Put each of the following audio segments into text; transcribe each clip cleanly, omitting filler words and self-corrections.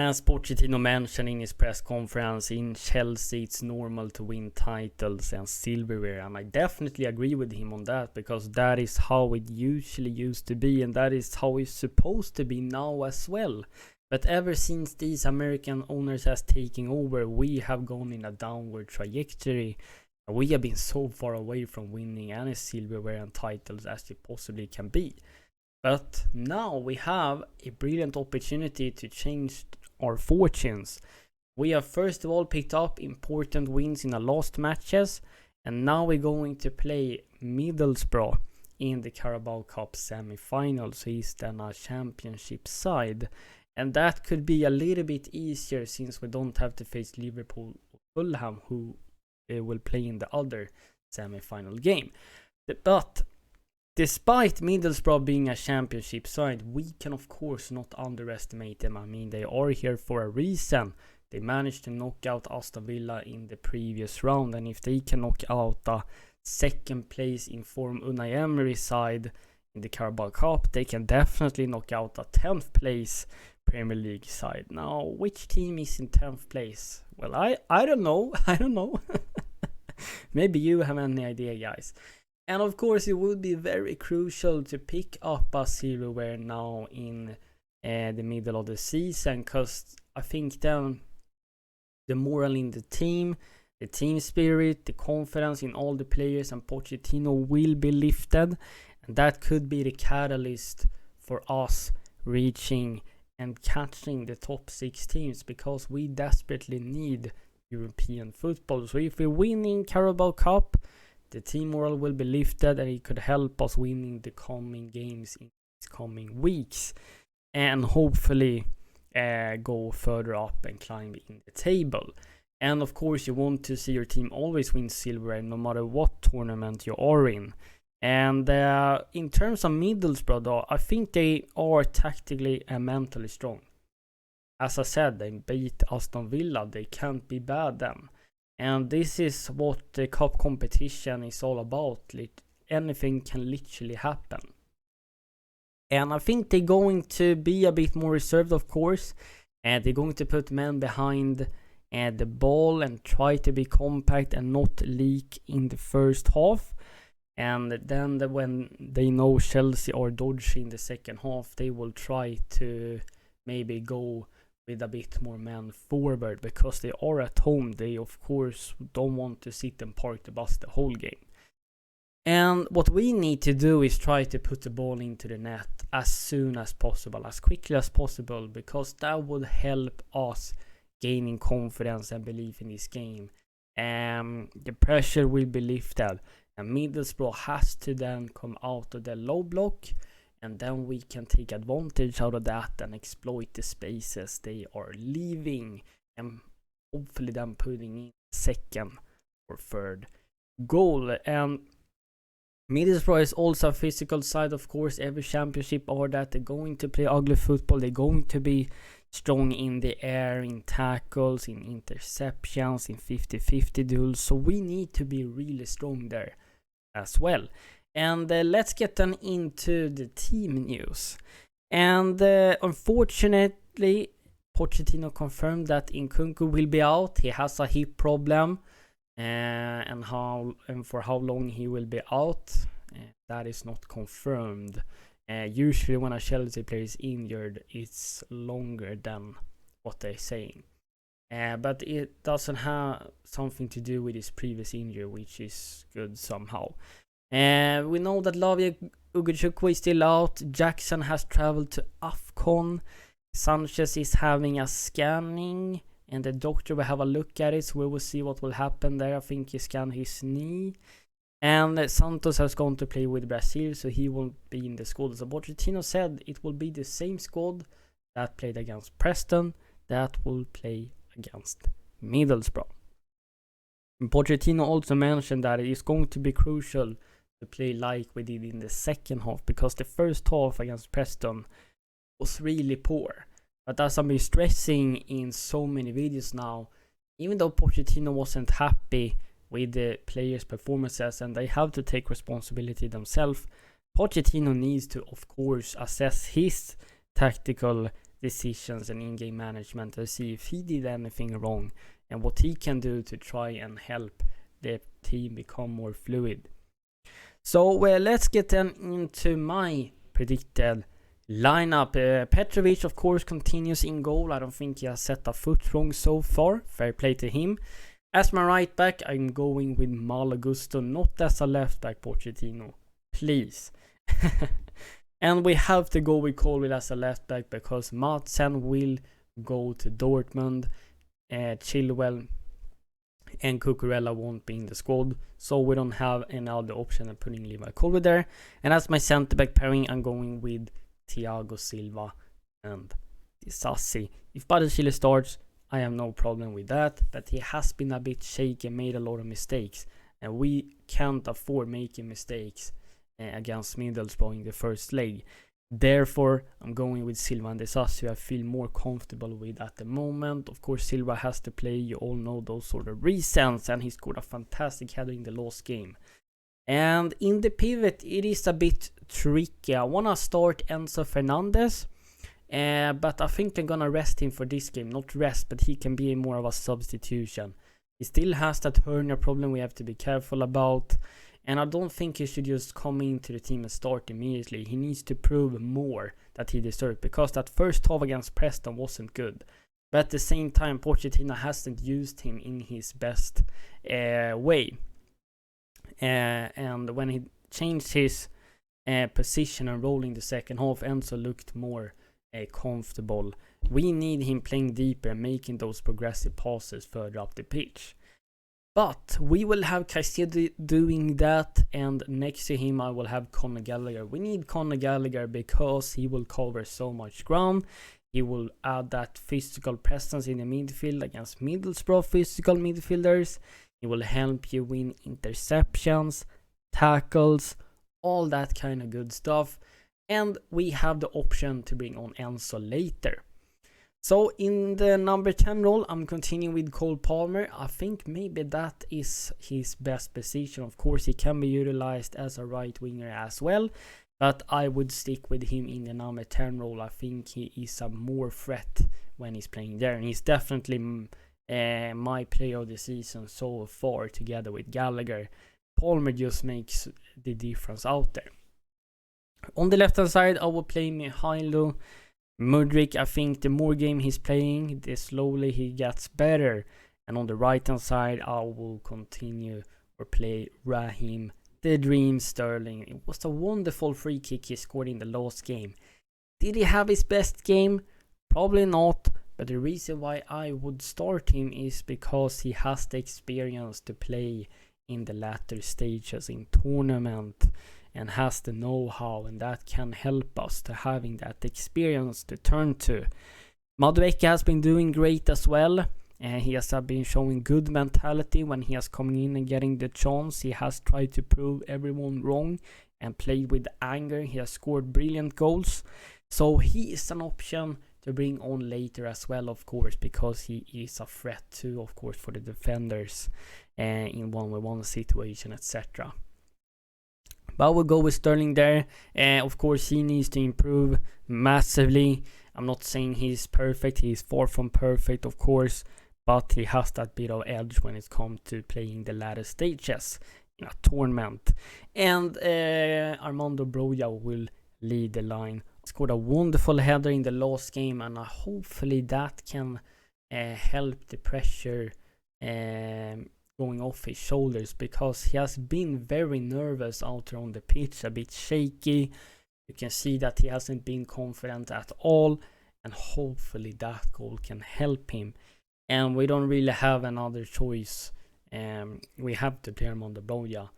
As Pochettino mentioned in his press conference, in Chelsea it's normal to win titles and silverware, and I definitely agree with him on that, because that is how it usually used to be, and that is how it's supposed to be now as well. But ever since these American owners has taken over, we have gone in a downward trajectory. We have been so far away from winning any silverware and titles as it possibly can be. But now we have a brilliant opportunity to change our fortunes. We have first of all picked up important wins in the last matches, and now we're going to play Middlesbrough in the Carabao Cup semi-final, so he's then a championship side, and that could be a little bit easier since we don't have to face Liverpool or Fulham, who will play in the other semi-final game. But despite Middlesbrough being a championship side, we can of course not underestimate them. I mean, they are here for a reason. They managed to knock out Aston Villa in the previous round, and if they can knock out a second place in form Unai Emery side in the Carabao Cup, they can definitely knock out a 10th place Premier League side. Now, which team is in 10th place? Well, I don't know. I don't know. Maybe you have any idea, guys. And of course, it would be very crucial to pick up a silverware now in the middle of the season, because I think then the moral in the team spirit, the confidence in all the players and Pochettino will be lifted, and that could be the catalyst for us reaching and catching the top 6 teams, because we desperately need European football. So if we're winning Carabao Cup, the team morale will be lifted, and it could help us winning the coming games in these coming weeks, and hopefully go further up and climb in the table. And of course, you want to see your team always win silverware no matter what tournament you are in. And in terms of Middlesbrough though, I think they are tactically and mentally strong. As I said, they beat Aston Villa, they can't be bad then. And this is what the cup competition is all about. Anything can literally happen. And I think they're going to be a bit more reserved, of course. And they're going to put men behind the ball and try to be compact and not leak in the first half. And then when they know Chelsea are dodgy in the second half, they will try to maybe go with a bit more men forward, because they are at home. They of course don't want to sit and park the bus the whole game. And what we need to do is try to put the ball into the net as soon as possible, as quickly as possible, because that would help us gaining confidence and belief in this game. The pressure will be lifted, and Middlesbrough has to then come out of the low block, and then we can take advantage out of that and exploit the spaces they are leaving, and hopefully then putting in second or third goal. And Middlesbrough is also a physical side, of course. Every championship are that. They're going to play ugly football. They're going to be strong in the air, in tackles, in interceptions, in 50-50 duels. So we need to be really strong there as well. And let's get then into the team news. And unfortunately, Pochettino confirmed that Nkunku will be out. He has a hip problem, and for how long he will be out, that is not confirmed. Usually when a Chelsea player is injured, it's longer than what they're saying. But it doesn't have something to do with his previous injury, which is good somehow. We know that Lavia Ugochukwu is still out. Jackson has traveled to AFCON. Sanchez is having a scanning, and the doctor will have a look at it, so we will see what will happen there. I think he scanned his knee. And Santos has gone to play with Brazil, so he won't be in the squad. So Pochettino said it will be the same squad that played against Preston that will play against Middlesbrough. And Pochettino also mentioned that it is going to be crucial to play like we did in the second half, because the first half against Preston was really poor. But as I've been stressing in so many videos now, even though Pochettino wasn't happy with the players' performances and they have to take responsibility themselves, Pochettino needs to, of course, assess his tactical decisions and in-game management to see if he did anything wrong and what he can do to try and help the team become more fluid. So let's get then into my predicted lineup. Petrovic, of course, continues in goal. I don't think he has set a foot wrong so far. Fair play to him. As my right back, I'm going with Mal Augusto, not as a left back, Pochettino. Please. And we have to go with Colwill as a left back because Madsen will go to Dortmund. Chilwell and Cucurella won't be in the squad, so we don't have any other option than putting Levi Colwill there. And as my centre back pairing, I'm going with Thiago Silva and Disasi. If Badiashile starts, I have no problem with that, but he has been a bit shaky and made a lot of mistakes, and we can't afford making mistakes against Middlesbrough in the first leg. Therefore, I'm going with Silva and Disasi, who I feel more comfortable with at the moment. Of course, Silva has to play, you all know those sort of reasons, and he scored a fantastic header in the last game. And in the pivot, it is a bit tricky. I want to start Enzo Fernandez, but I think I'm gonna rest him for this game. Not rest, but he can be more of a substitution. He still has that hernia problem we have to be careful about. And I don't think he should just come into the team and start immediately. He needs to prove more that he deserves, because that first half against Preston wasn't good. But at the same time, Pochettino hasn't used him in his best way. And when he changed his position and role in the second half, Enzo looked more comfortable. We need him playing deeper and making those progressive passes further up the pitch. But we will have Caicedo doing that, and next to him I will have Conor Gallagher. We need Conor Gallagher because he will cover so much ground. He will add that physical presence in the midfield against Middlesbrough physical midfielders. He will help you win interceptions, tackles, all that kind of good stuff. And we have the option to bring on Enzo later. So in the number 10 role, I'm continuing with Cole Palmer. I think maybe that is his best position. Of course, he can be utilized as a right winger as well, but I would stick with him in the number 10 role. I think he is a more threat when he's playing there, and he's definitely my player of the season so far, together with Gallagher. Palmer just makes the difference out there. On the left hand side, I will play Mihailo Mudryk. I think the more game he's playing, the slowly he gets better. And on the right hand side, I will continue or play Raheem the Dream Sterling. It was a wonderful free kick he scored in the last game. Did he have his best game? Probably not. But the reason why I would start him is because he has the experience to play in the latter stages in tournament, and has the know-how, and that can help us to having that experience to turn to. Madueke has been doing great as well, and he has been showing good mentality when he has come in and getting the chance. He has tried to prove everyone wrong and played with anger. He has scored brilliant goals, so he is an option to bring on later as well, of course, because he is a threat too, of course, for the defenders in 1v1 situation, etc. But I will go with Sterling there. Of course, he needs to improve massively. I'm not saying he's perfect. He's far from perfect, of course. But he has that bit of edge when it comes to playing the latter stages in a tournament. And Armando Broja will lead the line. Scored a wonderful header in the last game. And hopefully that can help the pressure going off his shoulders, because he has been very nervous out there on the pitch, a bit shaky. You can see that he hasn't been confident at all, and hopefully that goal can help him. And we don't really have another choice. We have to play Armando Broja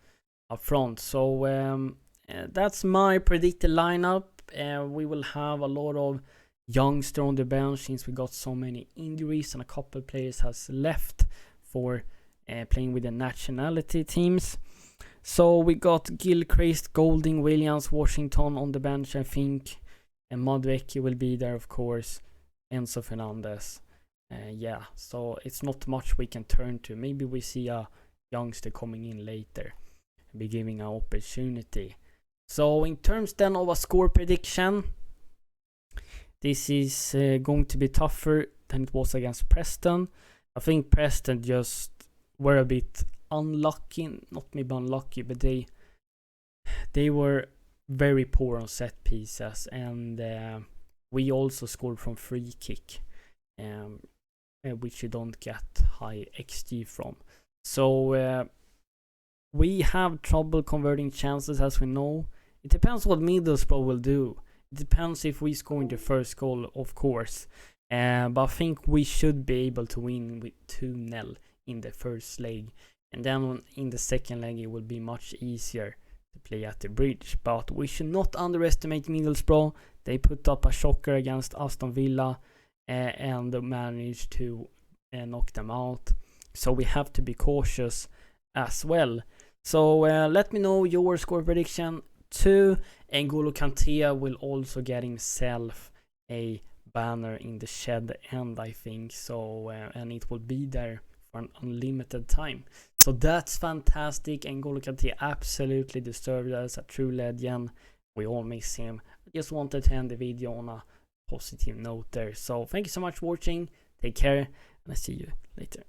up front. So that's my predicted lineup. We will have a lot of youngster on the bench since we got so many injuries and a couple of players has left for playing with the nationality teams. So we got Gilchrist, Golding, Williams, Washington on the bench, I think. And Madueke will be there, of course. Enzo Fernandez. Yeah, so it's not much we can turn to. Maybe we see a youngster coming in later and be giving an opportunity. So in terms then of a score prediction, this is going to be tougher than it was against Preston. I think Preston just were a bit unlucky, not maybe unlucky, but they were very poor on set pieces, and we also scored from free kick, which you don't get high XG from. So we have trouble converting chances, as we know. It depends what Middlesbrough will do. It depends if we score in the first goal, of course. But I think we should be able to win with 2-0 in the first leg. And then in the second leg, it will be much easier to play at the bridge. But we should not underestimate Middlesbrough. They put up a shocker against Aston Villa and managed to knock them out. So we have to be cautious as well. So let me know your score prediction too. N'Golo Kanté will also get himself a banner in the shed end, I think. So and it will be there for an unlimited time. So that's fantastic. N'Golo Kanté absolutely deserved as a true legend. We all miss him. I just wanted to end the video on a positive note there. So thank you so much for watching. Take care, and I see you later.